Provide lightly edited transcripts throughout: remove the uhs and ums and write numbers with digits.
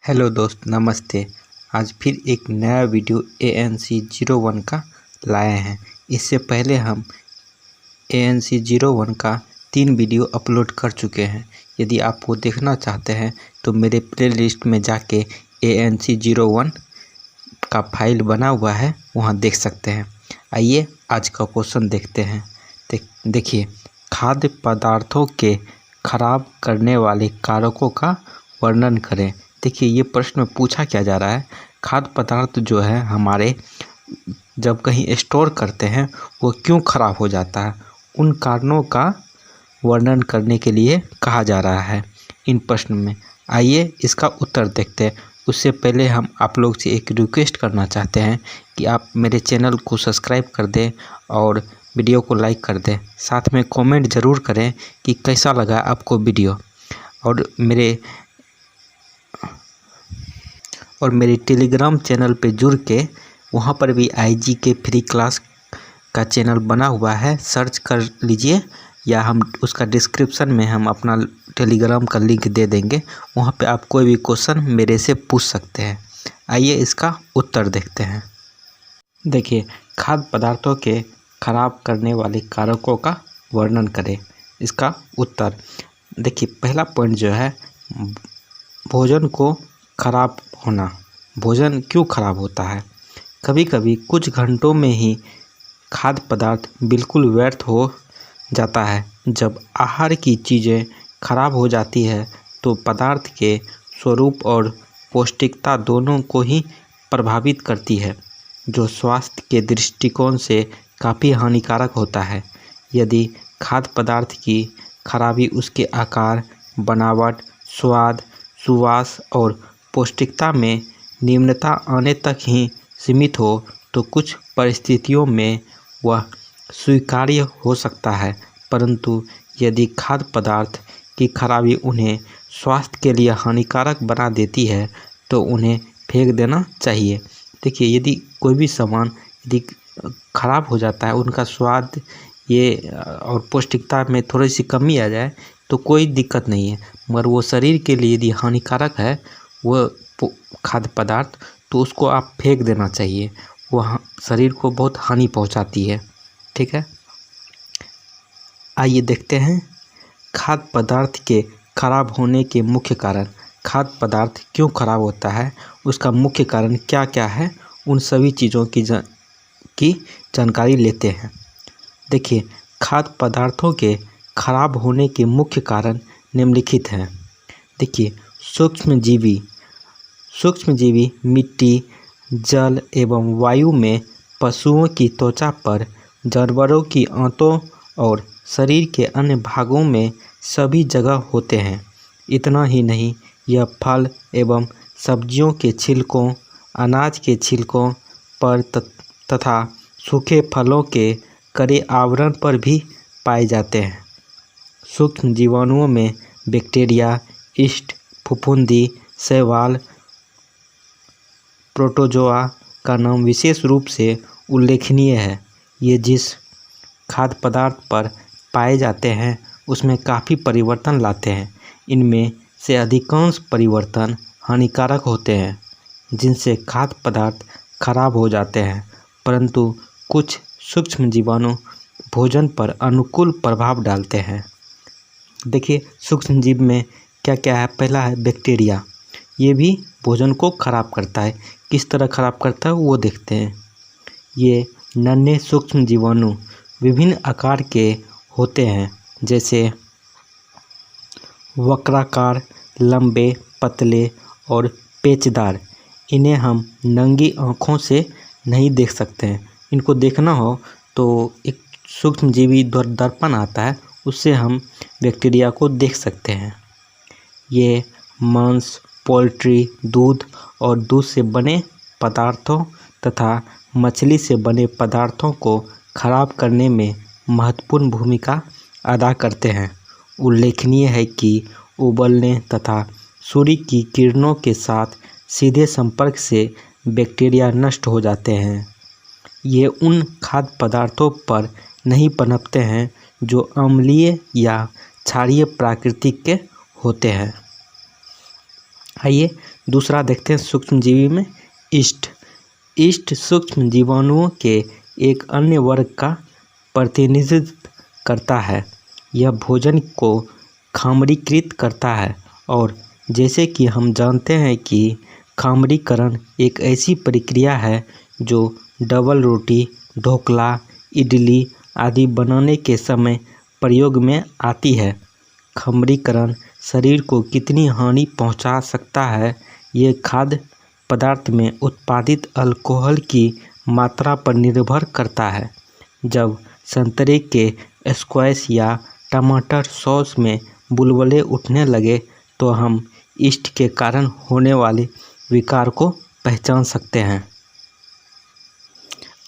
Hello दोस्त, नमस्ते। आज फिर एक नया वीडियो ANC01 का लाए हैं। इससे पहले हम ANC01 का 3 वीडियो अपलोड कर चुके हैं। यदि आप वो देखना चाहते हैं तो मेरे प्लेलिस्ट में जाके ANC01 का फाइल बना हुआ है, वहाँ देख सकते हैं। आइए आज का क्वेश्चन देखते हैं। देखिए, खाद्य पदार्थों के खराब करने वाले कारकों का वर्णन करें। देखिए, ये प्रश्न में पूछा क्या जा रहा है, खाद्य पदार्थ जो है हमारे जब कहीं स्टोर करते हैं वो क्यों खराब हो जाता है, उन कारणों का वर्णन करने के लिए कहा जा रहा है इन प्रश्न में। आइए इसका उत्तर देखते हैं। उससे पहले हम आप लोग से एक रिक्वेस्ट करना चाहते हैं कि आप मेरे चैनल को सब्सक्राइब कर दें और वीडियो को लाइक कर दें। साथ में कमेंट ज़रूर करें कि कैसा लगा आपको वीडियो। और मेरे टेलीग्राम चैनल पे जुड़ के वहाँ पर भी आईजी के फ्री क्लास का चैनल बना हुआ है, सर्च कर लीजिए, या हम उसका डिस्क्रिप्शन में हम अपना टेलीग्राम का लिंक दे देंगे। वहाँ पे आप कोई भी क्वेश्चन मेरे से पूछ सकते हैं। आइए इसका उत्तर देखते हैं। देखिए, खाद्य पदार्थों के खराब करने वाले कारकों का वर्णन करें। इसका उत्तर देखिए, पहला पॉइंट जो है, भोजन को खराब होना। भोजन क्यों खराब होता है? कभी कभी कुछ घंटों में ही खाद्य पदार्थ बिल्कुल व्यर्थ हो जाता है। जब आहार की चीज़ें खराब हो जाती है तो पदार्थ के स्वरूप और पौष्टिकता दोनों को ही प्रभावित करती है, जो स्वास्थ्य के दृष्टिकोण से काफ़ी हानिकारक होता है। यदि खाद्य पदार्थ की खराबी उसके आकार, बनावट, स्वाद, सुवास और पौष्टिकता में निम्नता आने तक ही सीमित हो तो कुछ परिस्थितियों में वह स्वीकार्य हो सकता है, परंतु यदि खाद्य पदार्थ की खराबी उन्हें स्वास्थ्य के लिए हानिकारक बना देती है तो उन्हें फेंक देना चाहिए। देखिए, यदि कोई भी सामान यदि खराब हो जाता है, उनका स्वाद और पौष्टिकता में थोड़ी सी कमी आ जाए तो कोई दिक्कत नहीं है, मगर वो शरीर के लिए यदि हानिकारक है वो खाद्य पदार्थ, तो उसको आप फेंक देना चाहिए। वह शरीर को बहुत हानि पहुंचाती है। ठीक है, आइए देखते हैं खाद्य पदार्थ के खराब होने के मुख्य कारण। खाद्य पदार्थ क्यों खराब होता है, उसका मुख्य कारण क्या क्या है, उन सभी चीज़ों की जानकारी लेते हैं। देखिए, खाद्य पदार्थों के खराब होने के मुख्य कारण निम्नलिखित हैं। देखिए, सूक्ष्मजीवी मिट्टी, जल एवं वायु में, पशुओं की त्वचा पर, जानवरों की आंतों और शरीर के अन्य भागों में सभी जगह होते हैं। इतना ही नहीं, यह फल एवं सब्जियों के छिलकों, अनाज के छिलकों पर तथा सूखे फलों के कड़े आवरण पर भी पाए जाते हैं। सूक्ष्म जीवाणुओं में बैक्टीरिया, यीस्ट, फफूंदी, शैवाल, प्रोटोजोआ का नाम विशेष रूप से उल्लेखनीय है। ये जिस खाद्य पदार्थ पर पाए जाते हैं उसमें काफ़ी परिवर्तन लाते हैं। इनमें से अधिकांश परिवर्तन हानिकारक होते हैं, जिनसे खाद्य पदार्थ खराब हो जाते हैं, परंतु कुछ सूक्ष्म जीवाणु भोजन पर अनुकूल प्रभाव डालते हैं। देखिए, सूक्ष्म जीव में क्या क्या है। पहला है बैक्टीरिया। ये भी भोजन को खराब करता है। किस तरह खराब करता है वो देखते हैं। ये नन्हे सूक्ष्म जीवाणु विभिन्न आकार के होते हैं, जैसे वक्राकार, लंबे, पतले और पेचदार। इन्हें हम नंगी आँखों से नहीं देख सकते हैं। इनको देखना हो तो एक सूक्ष्मजीवी दर्पण आता है, उससे हम बैक्टीरिया को देख सकते हैं। ये मांस, पोल्ट्री, दूध और दूध से बने पदार्थों तथा मछली से बने पदार्थों को खराब करने में महत्वपूर्ण भूमिका अदा करते हैं। उल्लेखनीय है कि उबलने तथा सूर्य की किरणों के साथ सीधे संपर्क से बैक्टीरिया नष्ट हो जाते हैं। ये उन खाद्य पदार्थों पर नहीं पनपते हैं जो अम्लीय या क्षारीय प्रकृति के होते हैं। आइए दूसरा देखते हैं सूक्ष्मजीवी में ईस्ट। ईस्ट सूक्ष्म जीवाणुओं के एक अन्य वर्ग का प्रतिनिधित्व करता है। यह भोजन को खामरीकृत करता है और जैसे कि हम जानते हैं कि खामरीकरण एक ऐसी प्रक्रिया है जो डबल रोटी, ढोकला, इडली आदि बनाने के समय प्रयोग में आती है। खामरीकरण शरीर को कितनी हानि पहुंचा सकता है, ये खाद्य पदार्थ में उत्पादित अल्कोहल की मात्रा पर निर्भर करता है। जब संतरे के स्क्वैश या टमाटर सॉस में बुलबुले उठने लगे तो हम ईस्ट के कारण होने वाले विकार को पहचान सकते हैं।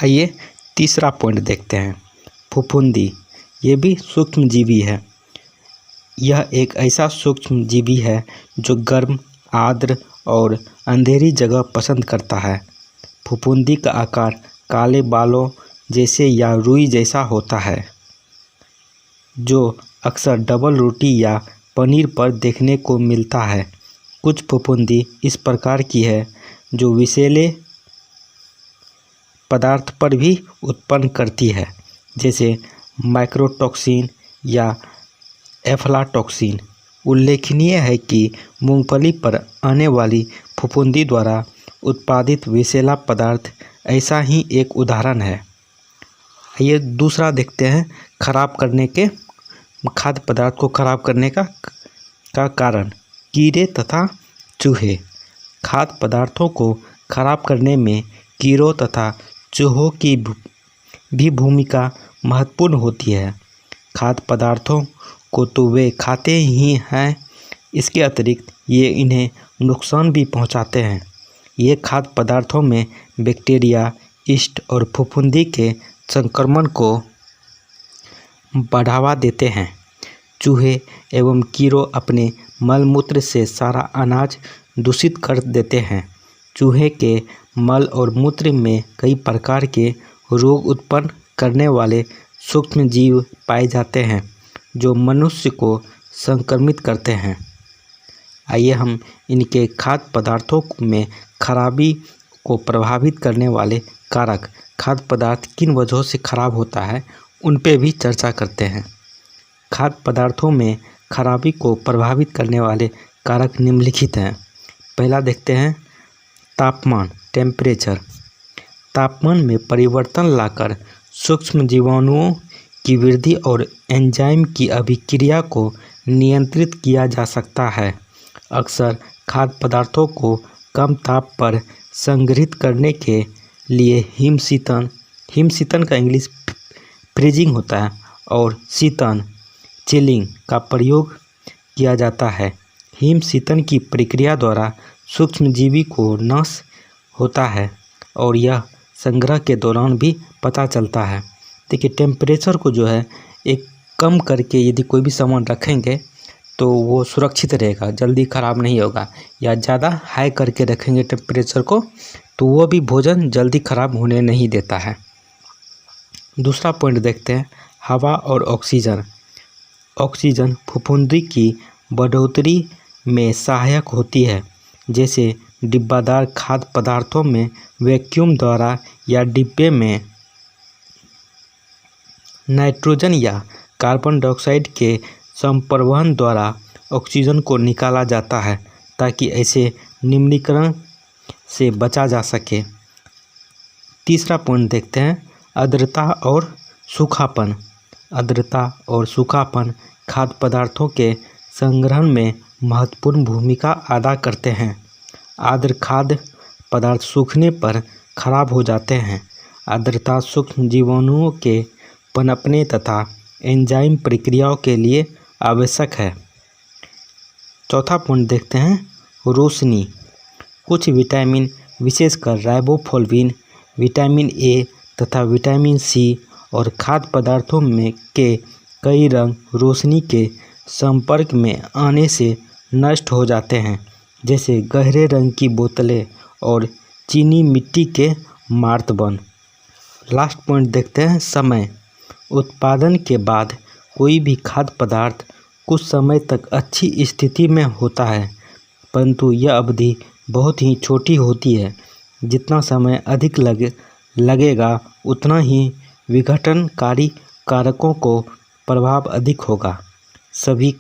आइए तीसरा पॉइंट देखते हैं, फफूंदी। ये भी सूक्ष्मजीवी है। यह एक ऐसा सूक्ष्मजीवी है जो गर्म, आर्द्र और अंधेरी जगह पसंद करता है। फफूंदी का आकार काले बालों जैसे या रुई जैसा होता है, जो अक्सर डबल रोटी या पनीर पर देखने को मिलता है। कुछ फफूंदी इस प्रकार की है जो विषैले पदार्थ पर भी उत्पन्न करती है, जैसे माइक्रोटॉक्सिन या एफ्लाटॉक्सिन। उल्लेखनीय है कि मूंगफली पर आने वाली फफूंदी द्वारा उत्पादित विषैला पदार्थ ऐसा ही एक उदाहरण है। आइए दूसरा देखते हैं, खराब करने के खाद्य पदार्थ को खराब करने का कारण, कीड़े तथा चूहे। खाद्य पदार्थों को खराब करने में कीड़ों तथा चूहों की भी भूमिका महत्वपूर्ण होती है। खाद्य पदार्थों को तो वे खाते ही हैं, इसके अतिरिक्त ये इन्हें नुकसान भी पहुंचाते हैं। ये खाद्य पदार्थों में बैक्टीरिया, यीस्ट और फफूंदी के संक्रमण को बढ़ावा देते हैं। चूहे एवं कीड़ों अपने मलमूत्र से सारा अनाज दूषित कर देते हैं। चूहे के मल और मूत्र में कई प्रकार के रोग उत्पन्न करने वाले सूक्ष्मजीव पाए जाते हैं जो मनुष्य को संक्रमित करते हैं। आइए हम इनके खाद्य पदार्थों में खराबी को प्रभावित करने वाले कारक, खाद्य पदार्थ किन वजहों से खराब होता है, उन पे भी चर्चा करते हैं। खाद्य पदार्थों में खराबी को प्रभावित करने वाले कारक निम्नलिखित हैं। पहला देखते हैं तापमान, टेम्परेचर। तापमान में परिवर्तन लाकर सूक्ष्म जीवाणुओं की वृद्धि और एंजाइम की अभिक्रिया को नियंत्रित किया जा सकता है। अक्सर खाद्य पदार्थों को कम ताप पर संग्रहित करने के लिए हिमशीतन का इंग्लिश फ्रीजिंग होता है, और शीतन, चिलिंग का प्रयोग किया जाता है। हिमशीतन की प्रक्रिया द्वारा सूक्ष्मजीवी को नाश होता है और यह संग्रह के दौरान भी पता चलता है। देखिए, टेम्परेचर को जो है एक कम करके यदि कोई भी सामान रखेंगे तो वो सुरक्षित रहेगा, जल्दी ख़राब नहीं होगा। या ज़्यादा हाई करके रखेंगे टेम्परेचर को तो वो भी भोजन जल्दी ख़राब होने नहीं देता है। दूसरा पॉइंट देखते हैं, हवा और ऑक्सीजन। ऑक्सीजन फफूंदी की बढ़ोतरी में सहायक होती है, जैसे डिब्बादार खाद्य पदार्थों में वैक्यूम द्वारा या डिब्बे में नाइट्रोजन या कार्बन डाइऑक्साइड के संपरिवहन द्वारा ऑक्सीजन को निकाला जाता है ताकि ऐसे निम्नीकरण से बचा जा सके। तीसरा पॉइंट देखते हैं, आर्द्रता और सूखापन। आर्द्रता और सूखापन खाद्य पदार्थों के संग्रहण में महत्वपूर्ण भूमिका अदा करते हैं। आर्द्र खाद्य पदार्थ सूखने पर खराब हो जाते हैं। आर्द्रता सूक्ष्म जीवाणुओं के पनपने तथा एंजाइम प्रक्रियाओं के लिए आवश्यक है। चौथा पॉइंट देखते हैं, रोशनी। कुछ विटामिन, विशेषकर राइबोफ्लाविन, विटामिन ए तथा विटामिन सी और खाद्य पदार्थों में के कई रंग रोशनी के संपर्क में आने से नष्ट हो जाते हैं, जैसे गहरे रंग की बोतलें और चीनी मिट्टी के मार्तबन। लास्ट पॉइंट देखते हैं, समय। उत्पादन के बाद कोई भी खाद्य पदार्थ कुछ समय तक अच्छी स्थिति में होता है, परंतु यह अवधि बहुत ही छोटी होती है। जितना समय अधिक लगेगा उतना ही विघटनकारी कारकों को प्रभाव अधिक होगा। सभी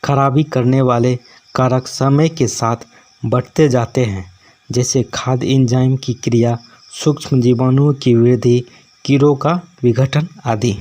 खराबी करने वाले कारक समय के साथ बढ़ते जाते हैं, जैसे खाद्य एंजाइम की क्रिया, सूक्ष्म जीवाणुओं की वृद्धि, कीड़ों का विघटन आदि।